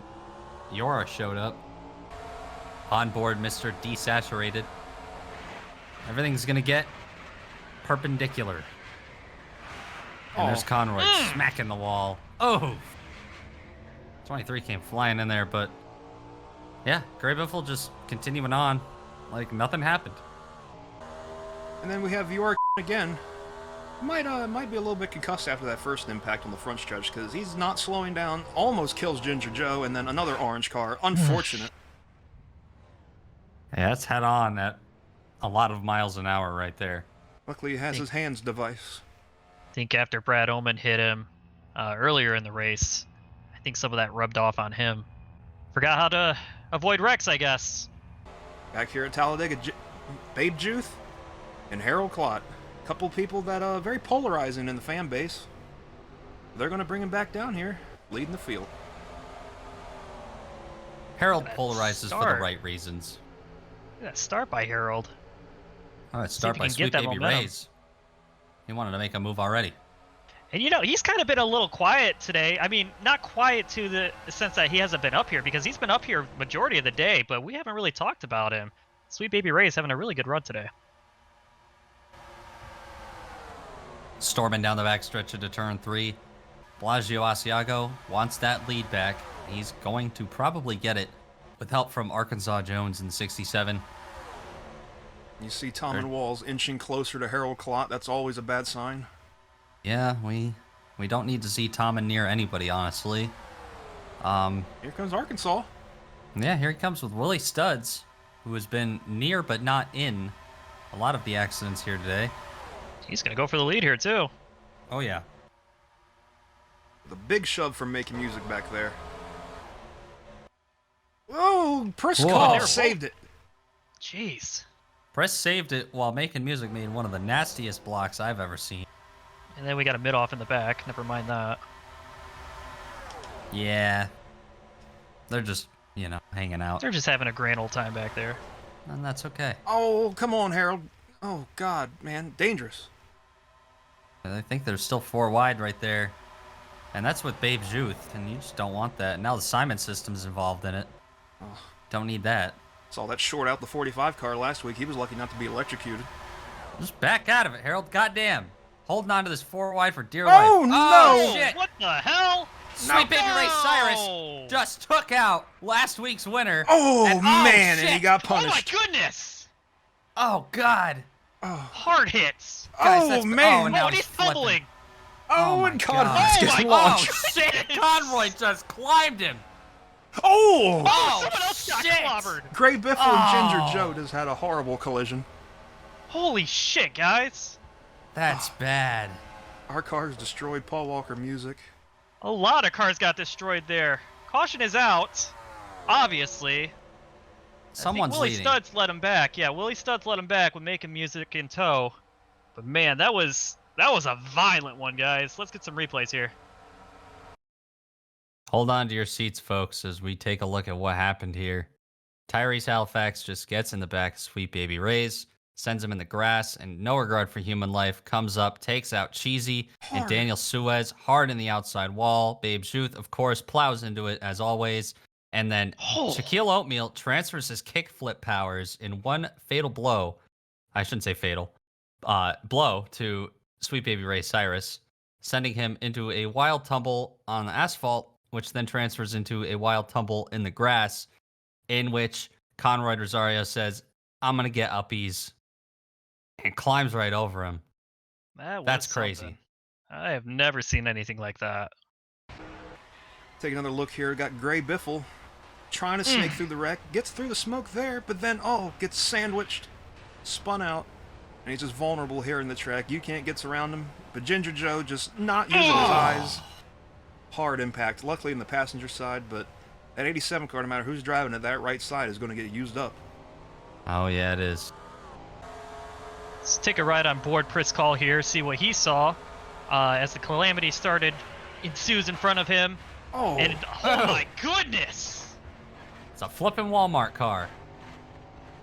Yora showed up. On board, Mr. Desaturated. Everything's gonna get perpendicular. And there's Conroy smacking the wall. Oh! 23 came flying in there, but yeah, Gray Biffle just continuing on like nothing happened. And then we have York again. Might be a little bit concussed after that first impact on the front stretch because he's not slowing down. Almost kills Ginger Joe, and then another orange car. Unfortunate. Yeah, that's head on at a lot of miles an hour right there. Luckily, he has his hands device. I think after Brad Oman hit him earlier in the race, I think some of that rubbed off on him. Forgot how to avoid wrecks, I guess. Back here at Talladega, Babe Juth and Harold Klott. Couple people that are very polarizing in the fan base. They're going to bring him back down here, leading the field. Harold That polarizes for start. the right reasons. Look at that start by Harold. All right, See if start he by can Sweet get that Baby momentum. Rays. He wanted to make a move already. And you know, he's kind of been a little quiet today. I mean, not quiet to the sense that he hasn't been up here, because he's been up here majority of the day, but we haven't really talked about him. Sweet Baby Ray's having a really good run today. Storming down the backstretch into turn 3. Blasio Asiago wants that lead back. He's going to probably get it with help from Arkansas Jones in 67. You see Tom and Walls inching closer to Harold Klott. That's always a bad sign. Yeah, we don't need to see Tom and near anybody, honestly. Here comes Arkansas. Yeah, here he comes with Willie Studs, who has been near but not in a lot of the accidents here today. He's going to go for the lead here, too. Oh, yeah. The big shove from making music back there. Oh, Chris Whoa. Call saved it. Jeez. Press saved it while making music made one of the nastiest blocks I've ever seen. And then we got a mid-off in the back. Never mind that. Yeah. They're just, you know, hanging out. They're just having a grand old time back there. And that's okay. Oh, come on, Harold. Oh, God, man. Dangerous. I think there's still 4 wide right there. And that's with Babe's youth, and you just don't want that. Now the Simon system's involved in it. Oh. Don't need that. Saw that short out the 45 car last week. He was lucky not to be electrocuted. Just back out of it, Harold. Goddamn. Holding on to this 4 wide for dear Oh, life. no! Oh, shit. What the hell? Sweet Baby Ray Cyrus No! just took out last week's winner. Oh, and, man, shit. and he got Oh my punished. goodness! Oh, God. Hard hits. Guys, Oh, that's- man. Oh, now Oh, he's flipping. fumbling. Oh, my and Conroy God. gets Oh, my launched. Oh, shit. Conroy just climbed him. Oh! Oh, Someone else got shit. clobbered. Gray Biffle Oh. and Ginger Joe just had a horrible collision. Holy shit, guys. That's bad. Our cars destroyed Paul Walker music. A lot of cars got destroyed there. Caution is out. Obviously. Someone's I think Willie leading. Studs let him back. Yeah, Willie Studs let him back with making music in tow. But man, that was a violent one, guys. Let's get some replays here. Hold on to your seats, folks, as we take a look at what happened here. Tyrese Halifax just gets in the back of Sweet Baby Ray's, sends him in the grass, and no regard for human life, comes up, takes out Cheesy and Hard. Daniel Suez hard in the outside wall. Babe's Youth, of course, plows into it as always. And then Oh. Shaquille Oatmeal transfers his kickflip powers in one fatal blow. I shouldn't say fatal. Blow to Sweet Baby Ray Cyrus, sending him into a wild tumble on the asphalt, which then transfers into a wild tumble in the grass, in which Conroy Rosario says, "I'm going to get uppies," and climbs right over him. That was That's crazy. something. I have never seen anything like that. Take another look here. Got Gray Biffle trying to snake through the wreck. Gets through the smoke there, but then, gets sandwiched. Spun out. And he's just vulnerable here in the track. You can't get around him. But Ginger Joe just not using his eyes. Hard impact. Luckily in the passenger side, but that 87 car, no matter who's driving it, that right side is going to get used up. Oh, yeah, it is. Let's take a ride on board Pris Call here, see what he saw as the calamity ensues in front of him. Oh, And oh my goodness! It's a flipping Walmart car.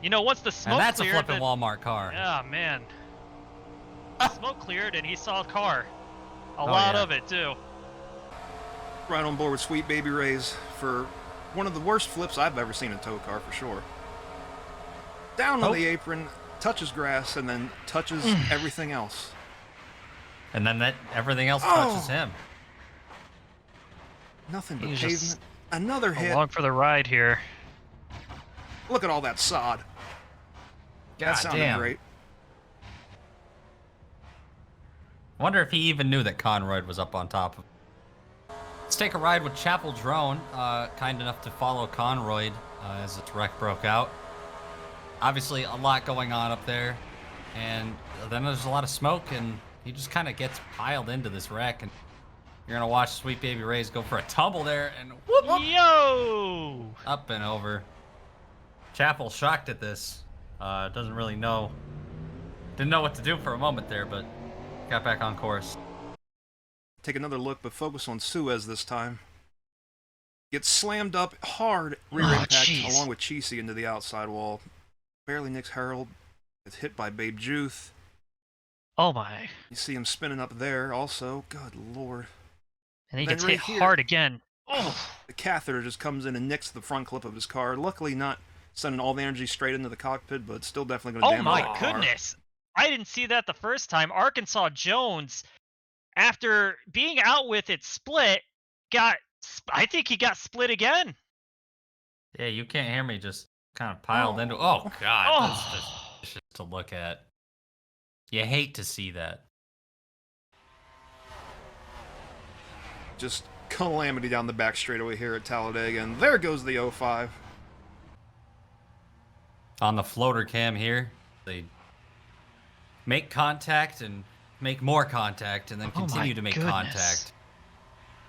You know, once the smoke And that's a cleared, flipping Walmart car. yeah, man. Smoke cleared and he saw a car. A lot yeah. of it too. right on board with Sweet Baby Ray's for one of the worst flips I've ever seen in TOECAR for sure. Down on the apron, touches grass, and then touches everything else. And then everything else touches him. Nothing but He's pavement. just Another hit. Along for the ride here. Look at all that sod. That God sounded damn. great. Wonder if he even knew that Conroy was up on top of him. Let's take a ride with Chapel Drone, kind enough to follow Conroy as its wreck broke out. Obviously, a lot going on up there, and then there's a lot of smoke, and he just kind of gets piled into this wreck, and you're gonna watch Sweet Baby Ray's go for a tumble there, and whoop, whoop, Yo! up and over. Chapel shocked at this, doesn't really know, didn't know what to do for a moment there, but got back on course. Take another look, but focus on Suez this time. Gets slammed up hard, rear impact, jeez. along with Cheesy into the outside wall. Barely nicks Harold. Gets hit by Babe Juth. Oh my. You see him spinning up there also. Good lord. And he Then gets right hit here. hard again. Oh, The catheter just comes in and nicks the front clip of his car. Luckily not sending all the energy straight into the cockpit, but still definitely going to oh damage my that car. goodness. I didn't see that the first time. Arkansas Jones, after being out with it split, I think he got split again. Yeah, you can't hear me, just kind of piled into. Oh God, that's Oh. just vicious to look at. You hate to see that. Just calamity down the back straightaway here at Talladega, and there goes the 05. On the floater cam here, they make contact and make more contact, and then Oh my continue to make goodness. contact.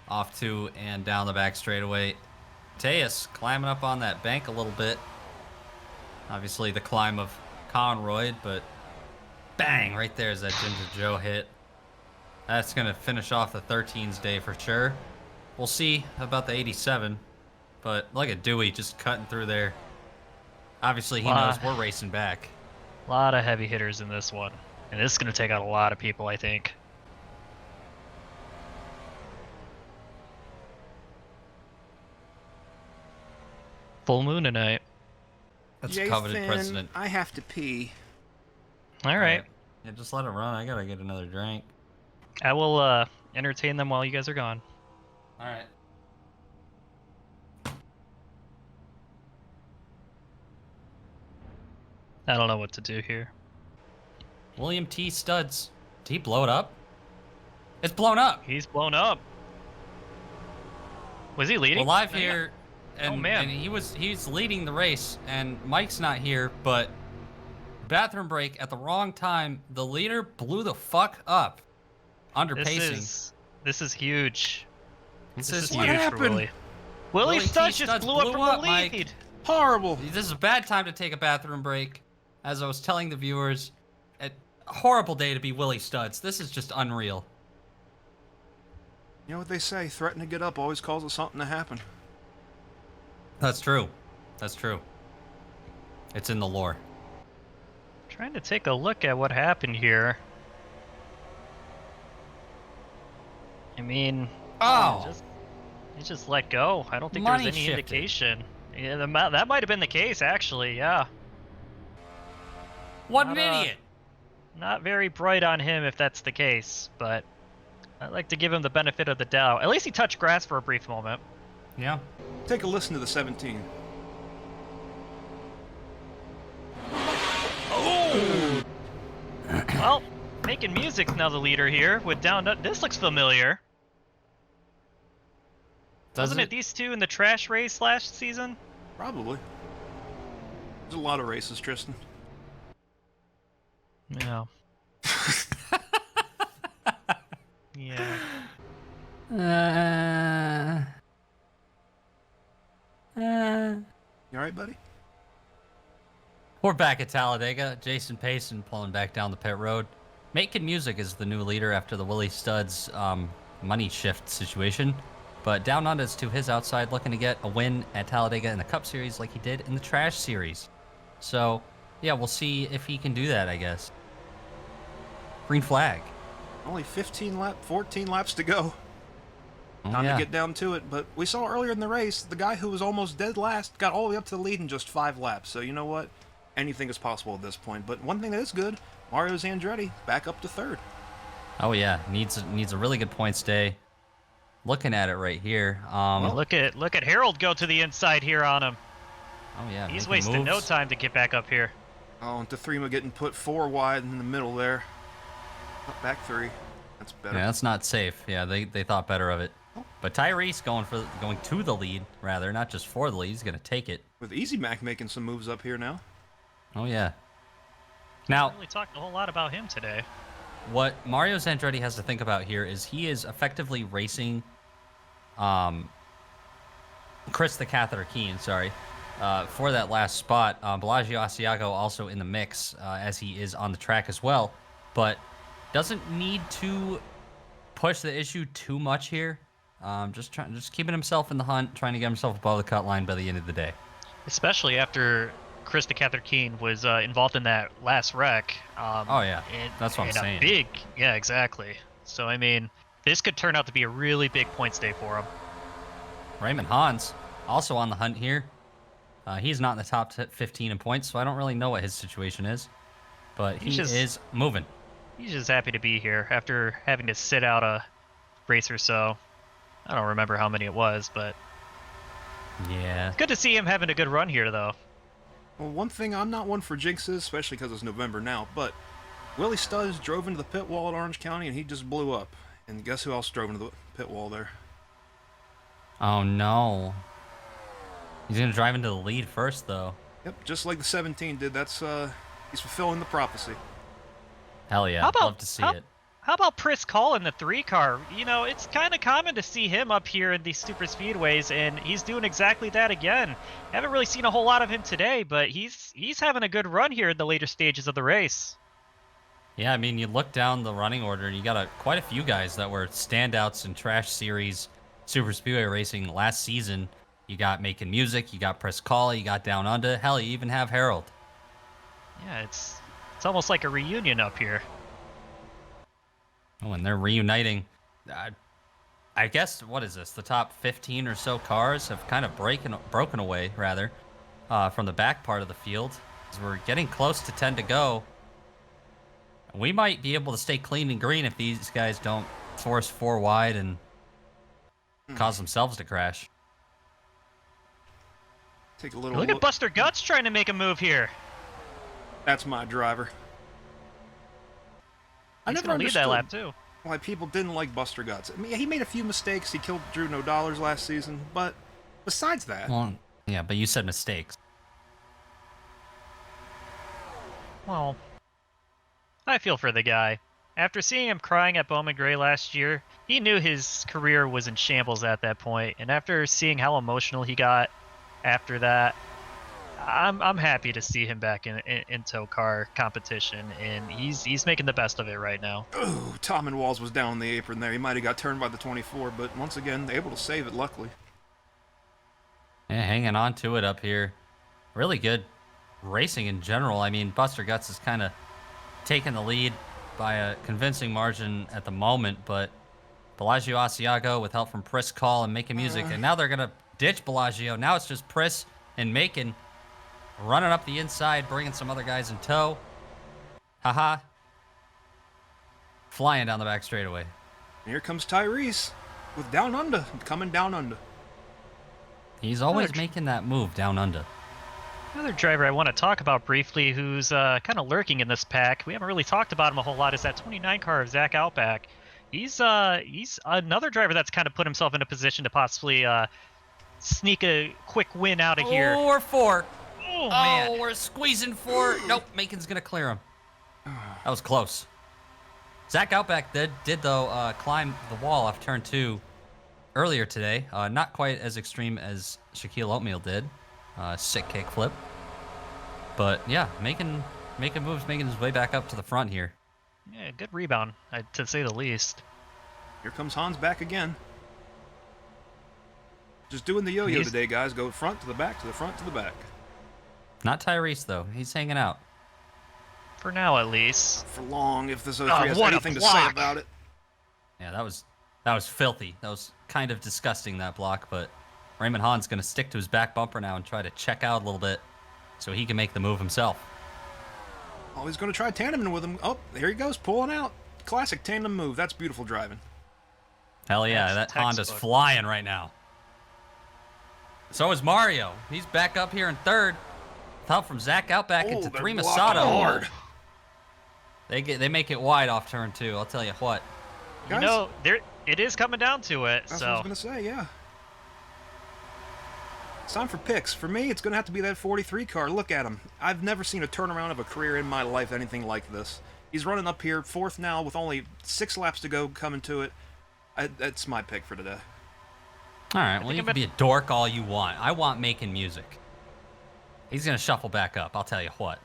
off to and down the back straightaway. Teus climbing up on that bank a little bit. Obviously the climb of Conroy, but bang, right there is that Ginger Joe hit. That's going to finish off the 13's day for sure. We'll see about the 87, but look at Dewey just cutting through there. Obviously he knows we're racing back. A lot of heavy hitters in this one, and this is going to take out a lot of people, I think. Full moon tonight. That's a coveted precedent. I have to pee. All right. Yeah, just let it run. I gotta get another drink. I will entertain them while you guys are gone. All right. I don't know what to do here. William T. Studs. Did he blow it up? It's blown up. He's blown up. Was he leading? We're live here, and, Oh, man. and he's leading the race, and Mike's not here, but bathroom break at the wrong time. The leader blew the fuck up. Under pacing. This is huge. This This is is what huge for happened? Willie. Willie Willie Studs T. just Studs blew up blew from up, the Mike. lead. Horrible. This is a bad time to take a bathroom break. As I was telling the viewers, a horrible day to be Willie Studs. This is just unreal. You know what they say? Threaten to get up always causes something to happen. That's true. That's true. It's in the lore. Trying to take a look at what happened here. I mean, Oh! he just let go. I don't think there Money was any shifted. indication. Yeah, that might have been the case, actually. Yeah, What an Not, idiot! not very bright on him if that's the case, but I'd like to give him the benefit of the doubt. At least he touched grass for a brief moment. Yeah. Take a listen to the 17. Well, making music's now the leader here with down. This looks familiar. Wasn't it these two in the trash race last season? Probably. There's a lot of races, Tristan. Yeah. Yeah. You alright, buddy? We're back at Talladega. Jason Payson pulling back down the pit road. Making Music is the new leader after the Willie Studs money shift situation. But Down Under's to his outside, looking to get a win at Talladega in the Cup Series like he did in the Trash Series. So, yeah, we'll see if he can do that, I guess. Green flag. Only 14 laps to go. Oh, Time yeah. to get down to it. But we saw earlier in the race, the guy who was almost dead last got all the way up to the lead in just 5 laps. So you know what? Anything is possible at this point. But one thing that is good, Mario Andretti back up to 3rd. Oh, yeah. Needs a really good points day. Looking at it right here. Look at Harold go to the inside here on him. Oh, yeah. He's making wasting no moves. time to get back up here. Oh, and Thrima getting put 4 wide in the middle there. Up back 3. That's better. Yeah, that's not safe. Yeah, they thought better of it. But Tyrese going to the lead, rather, not just for the lead. He's going to take it. With Easy Mac making some moves up here now. Oh, yeah. Now, Really talked a whole lot about him today. what Mario Andretti has to think about here is he is effectively racing Chris the Catheter Keen, for that last spot. Bellagio Asiago also in the mix as he is on the track as well, but doesn't need to push the issue too much here. Just keeping himself in the hunt, trying to get himself above the cut line by the end of the day. Especially after Chris the Cather Keen was involved in that last wreck. Oh, yeah. That's what I'm saying. Yeah, exactly. So, I mean, this could turn out to be a really big points day for him. Raymond Hans also on the hunt here. He's not in the top 15 in points, so I don't really know what his situation is. But he is moving. He's just happy to be here after having to sit out a race or so. I don't remember how many it was, but Yeah. good to see him having a good run here, though. Well, one thing, I'm not one for jinxes, especially because it's November now, but Willie Studs drove into the pit wall at Orange County and he just blew up. And guess who else drove into the pit wall there? Oh, no. He's going to drive into the lead first, though. Yep, just like the 17 did. That's, he's fulfilling the prophecy. Hell yeah. How about- Love to see it. How about Pris Call in the 3-car? You know, it's kind of common to see him up here in these super speedways, and he's doing exactly that again. Haven't really seen a whole lot of him today, but he's having a good run here in the later stages of the race. Yeah, I mean, you look down the running order, and you got quite a few guys that were standouts in Trash Series Super Speedway racing last season. You got Making Music, you got Pris Call, you got Down Under. Hell, you even have Harold. Yeah, it's almost like a reunion up here. Oh, and they're reuniting. I guess, what is this? The top 15 or so cars have kind of broken away, rather, from the back part of the field. As we're getting close to 10 to go. We might be able to stay clean and green if these guys don't force 4 wide and cause themselves to crash. Take a little Look at Buster Guts trying to make a move here. That's my driver. I He's never gonna lead that understood lap too. why people didn't like Buster Guts. I mean, he made a few mistakes. He killed Drew No Dollars last season, but besides that, Well, yeah, but you said mistakes. Well, I feel for the guy. After seeing him crying at Bowman Gray last year, he knew his career was in shambles at that point, and after seeing how emotional he got after that, I'm happy to see him back in TOECAR competition, and he's making the best of it right now. oh, Tom Walls was down on the apron there. He might have got turned by the 24, but once again, able to save it, luckily. Yeah, hanging on to it up here. Really good racing in general. I mean, Buster Guts is kind of taking the lead by a convincing margin at the moment, but Bellagio Asiago with help from Pris Call and Making Music, and now they're going to ditch Bellagio. Now it's just Pris and Macon running up the inside, bringing some other guys in tow. Haha. Flying down the back straightaway. And here comes Tyrese with Down Under, coming down under. He's always making that move down under. Another driver I want to talk about briefly who's kind of lurking in this pack, we haven't really talked about him a whole lot, is that 29 car of Zach Outback. He's another driver that's kind of put himself in a position to possibly sneak a quick win out of here. Oh, we're 4. Oh, man. Oh, we're squeezing 4. Nope, Macon's going to clear him. That was close. Zach Outback did though, climb the wall off turn 2 earlier today. Not quite as extreme as Shaquille Oatmeal did. Sick kick flip. But yeah, making moves, making his way back up to the front here. Yeah, good rebound, to say the least. Here comes Hans back again. Just doing the yo-yo today, guys. Go front to the back, to the front to the back. Not Tyrese, though. He's hanging out. For now, at least. For long, if this 03 has what a anything to say block. about it. Yeah, that was filthy. That was kind of disgusting, that block, but Raymond Hahn's going to stick to his back bumper now and try to check out a little bit so he can make the move himself. Oh, he's going to try tandeming with him. Oh, here he goes, pulling out. Classic tandem move. That's beautiful driving. Hell yeah, That's that Honda's textbook. flying right now. So is Mario. He's back up here in third. Help from Zach Outback into they're 3 blocking Masato. hard. They make it wide off turn 2, I'll tell you what. Guys, You know, it is coming down to it, that's what I was so. going to say, yeah. It's time for picks. For me, it's going to have to be that 43 car. Look at him. I've never seen a turnaround of a career in my life, anything like this. He's running up here, 4th now, with only 6 laps to go coming to it. That's my pick for today. All right, well, you can be a dork all you want. I want Making Music. He's going to shuffle back up, I'll tell you what.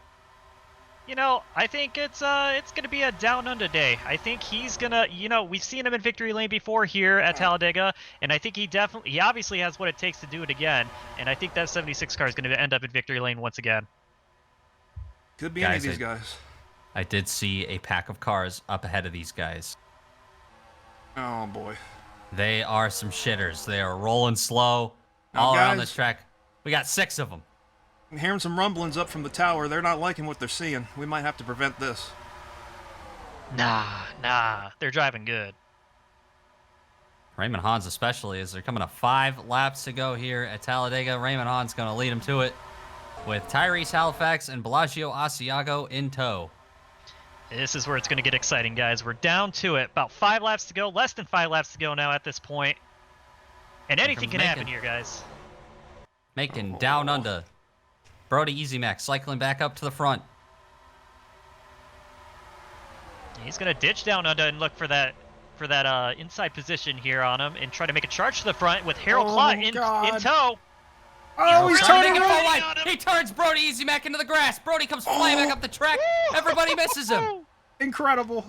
You know, I think it's gonna be a down under day. I think he's gonna, we've seen him in victory lane before here at Talladega, and I think he obviously has what it takes to do it again. And I think that 76 car is gonna end up in victory lane once again. Could be any of these guys. I did see a pack of cars up ahead of these guys. Oh boy. They are some shitters. They are rolling slow Now, all around guys- this track. We got 6 of them. I'm hearing some rumblings up from the tower. They're not liking what they're seeing. We might have to prevent this. Nah, they're driving good. Raymond Hahn's especially, as they're coming to 5 laps to go here at Talladega. Raymond Hahn's going to lead them to it with Tyrese Halifax and Bellagio Asiago in tow. This is where it's gonna get exciting, guys. We're down to it. About 5 laps to go. Less than 5 laps to go now at this point. And anything can happen here, guys. Making down under. Brody Easy Max cycling back up to the front. He's gonna ditch down under and look for that inside position here on him and try to make a charge to the front with Harold Klott in tow. Oh, he's Trying to turning make it right. full wide. He turns Brody Easy Mac into the grass. Brody comes flying back up the track. Everybody misses him. Incredible.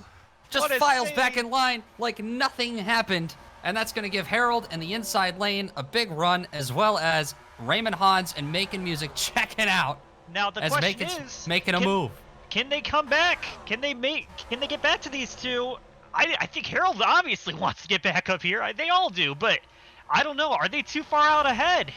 Just What a files save. back in line like nothing happened. And that's going to give Harold and the inside lane a big run, as well as Raymond Hans and Making Music checking out Now the as question Makin's is, making a move. Can they come back? Can they get back to these two? I think Harold obviously wants to get back up here. They all do, but I don't know. Are they too far out ahead?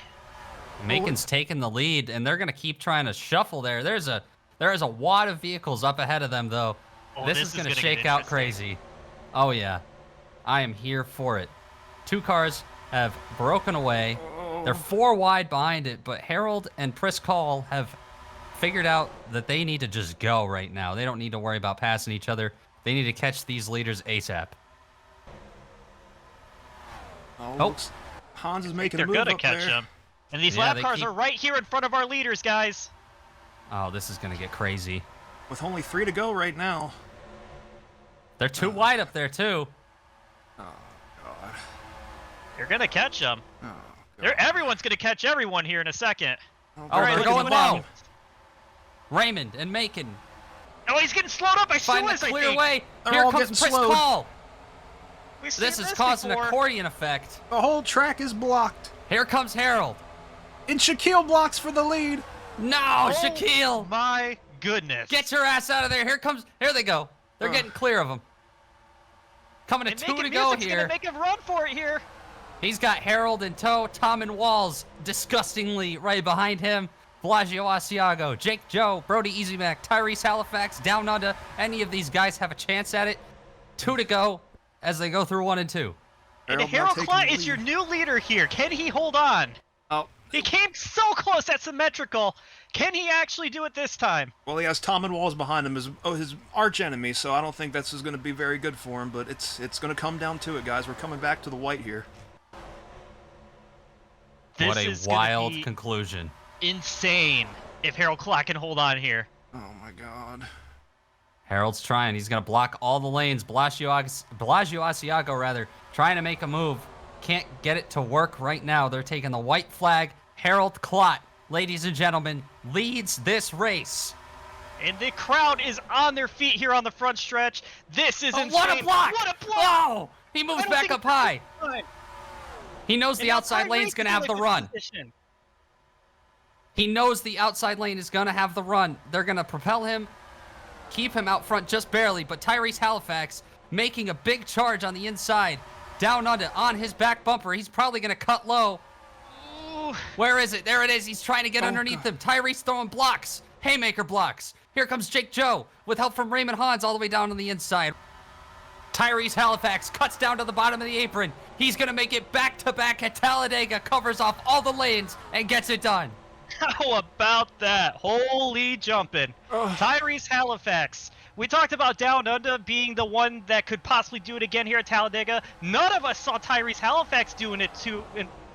Makin's taking the lead, and they're going to keep trying to shuffle there. There is a wad of vehicles up ahead of them, though. Oh, this is going to shake out crazy. Oh, yeah. I am here for it. 2 cars have broken away. They're 4 wide behind it, but Harold and Pris Call have figured out that they need to just go right now. They don't need to worry about passing each other. They need to catch these leaders ASAP. Oh. Hans is making They're a move gonna up catch there. them. And these Yeah, lap they cars keep- are right here in front of our leaders, guys. Oh, this is going to get crazy. With only 3 to go right now. They're 2 wide up there, too. They're gonna catch them. Oh, God. Everyone's gonna catch everyone here in a second. Oh, All right, they're look going at what low. Raymond and Macon Oh, he's getting slowed up by find Suez, the I clear think. way. They're Here all comes getting Pris slowed. Call. We've seen This is causing an before. accordion effect. The whole track is blocked. Here comes Harold. And Shaquille blocks for the lead. No, Oh, Shaquille. My goodness. Get your ass out of there. Here they go. They're getting clear of him. Coming to And 2 Making to go Music's here. gonna make him run for it here. He's got Harold in tow. Tom and Walls disgustingly right behind him. Bellagio Asiago, Jake Joe, Brody Easy Mac, Tyrese Halifax, Down Under. Any of these guys have a chance at it. 2 to go as they go through 1 and 2. And now Harold taking Klott the is your lead. new leader here. Can he hold on? Oh, He came so close at symmetrical. Can he actually do it this time? well, he has Tom and Walls behind him, his arch enemy, so I don't think this is going to be very good for him, but it's going to come down to it, guys. We're coming back to the white here. What This a is gonna wild be conclusion. insane if Harold Klott can hold on here. Oh, my God. Harold's trying. He's going to block all the lanes. Bellagio Asiago, trying to make a move. Can't get it to work right now. They're taking the white flag. Harold Klott, ladies and gentlemen, leads this race. And the crowd is on their feet here on the front stretch. This is insane. What a block! What a block! Oh, he moves I don't back think up it's high. time. He knows And the now outside Tyrese lane's is going to in have a the good run. position. He knows the outside lane is going to have the run. They're going to propel him, keep him out front just barely, but Tyrese Halifax making a big charge on the inside. Down under, on his back bumper. He's probably going to cut low. Ooh. Where is it? There it is. He's trying to get Oh, underneath God. him. Tyrese throwing blocks. Haymaker blocks. Here comes Jake Joe with help from Raymond Hans all the way down on the inside. Tyrese Halifax cuts down to the bottom of the apron. He's going to make it back-to-back at Talladega, covers off all the lanes, and gets it done. How about that? Holy jumping. Tyrese Halifax. We talked about Down Under being the one that could possibly do it again here at Talladega. None of us saw Tyrese Halifax doing it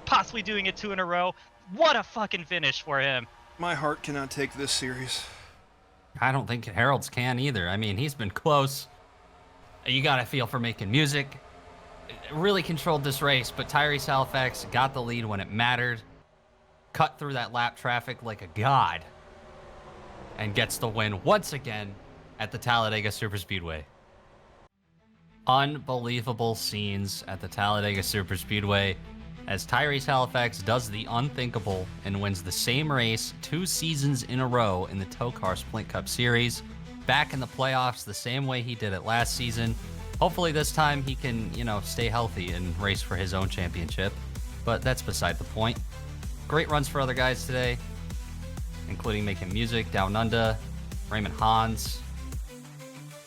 possibly doing it 2 in a row. What a fucking finish for him. My heart cannot take this series. I don't think Harold's can either. I mean, he's been close. You got to feel for Making Music. Really controlled this race, but Tyrese Halifax got the lead when it mattered. Cut through that lap traffic like a god. And gets the win once again at the Talladega Superspeedway. Unbelievable scenes at the Talladega Superspeedway as Tyrese Halifax does the unthinkable and wins the same race 2 seasons in a row in the TOECAR Splint Cup Series. Back in the playoffs the same way he did it last season. Hopefully this time he can, stay healthy and race for his own championship. But that's beside the point. Great runs for other guys today, including Making Music, Down Under, Raymond Hans.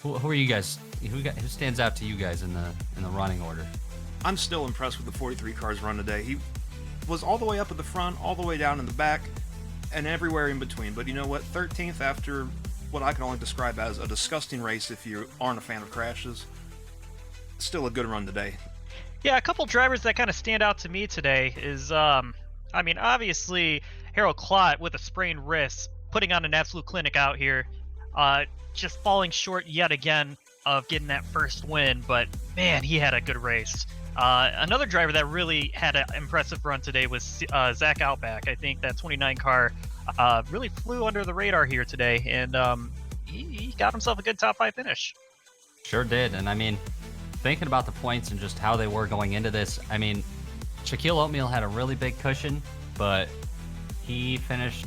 Who are you guys? Who stands out to you guys in the running order? I'm still impressed with the 43 cars run today. He was all the way up at the front, all the way down in the back, and everywhere in between. But you know what? 13th after what I can only describe as a disgusting race if you aren't a fan of crashes. Still a good run today. Yeah, a couple drivers that kind of stand out to me today is, obviously Harold Klott with a sprained wrist, putting on an absolute clinic out here, just falling short yet again. of getting that first win, but man, he had a good race. Another driver that really had an impressive run today was Zach Outback. I think that 29 car really flew under the radar here today, and he got himself a good top 5 finish. Sure did. And I mean, thinking about the points and just how they were going into this, I mean, Shaquille O'Neal had a really big cushion, but he finished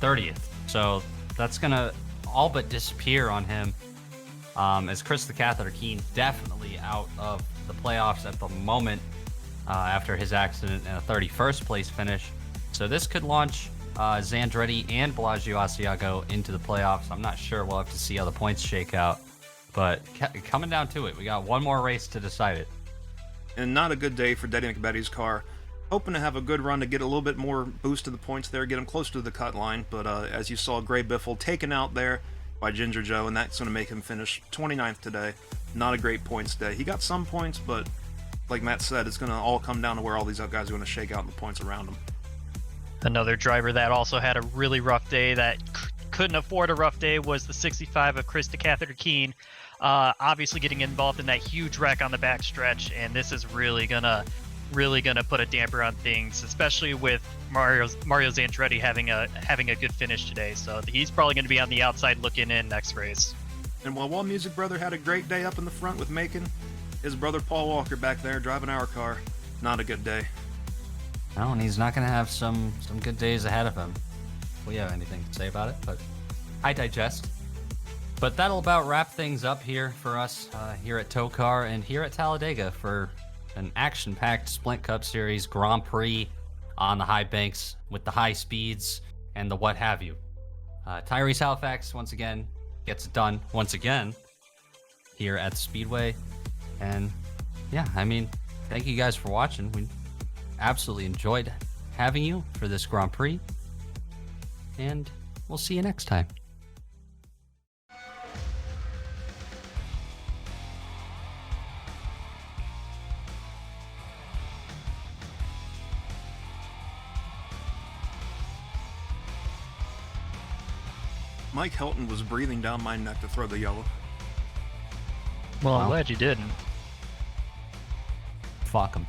30th. So that's going to all but disappear on him. As Chris the Catheter Keen definitely out of the playoffs at the moment after his accident and a 31st place finish. So this could launch Zandretti and Bellagio Asiago into the playoffs. I'm not sure. We'll have to see how the points shake out. But coming down to it, we got one more race to decide it. And not a good day for Daddy McBetty's car. Hoping to have a good run to get a little bit more boost to the points there, get him closer to the cut line. But as you saw, Gray Biffle taken out there by Ginger Joe, and that's going to make him finish 29th today. Not a great points day. He got some points, but like Matt said, it's going to all come down to where all these other guys are going to shake out in the points around him. Another driver that also had a really rough day that couldn't afford a rough day was the 65 of Chris the Catheter Keen. Obviously getting involved in that huge wreck on the backstretch, and this is really gonna put a damper on things, especially with Mario Zandretti having a good finish today. So he's probably going to be on the outside looking in next race. And while Wall Music Brother had a great day up in the front with Macon, his brother Paul Walker back there driving our car, not a good day. No, and he's not going to have some good days ahead of him. We have anything to say about it, but I digest. But that'll about wrap things up here for us here at TOECAR and here at Talladega for an action-packed Splint Cup Series Grand Prix on the high banks with the high speeds and the what have you. Tyrese Halifax, once again, gets it done once again here at the Speedway. And yeah, I mean, thank you guys for watching. We absolutely enjoyed having you for this Grand Prix. And we'll see you next time. Mike Helton was breathing down my neck to throw the yellow. Well, I'm Wow. glad you didn't. Fuck him.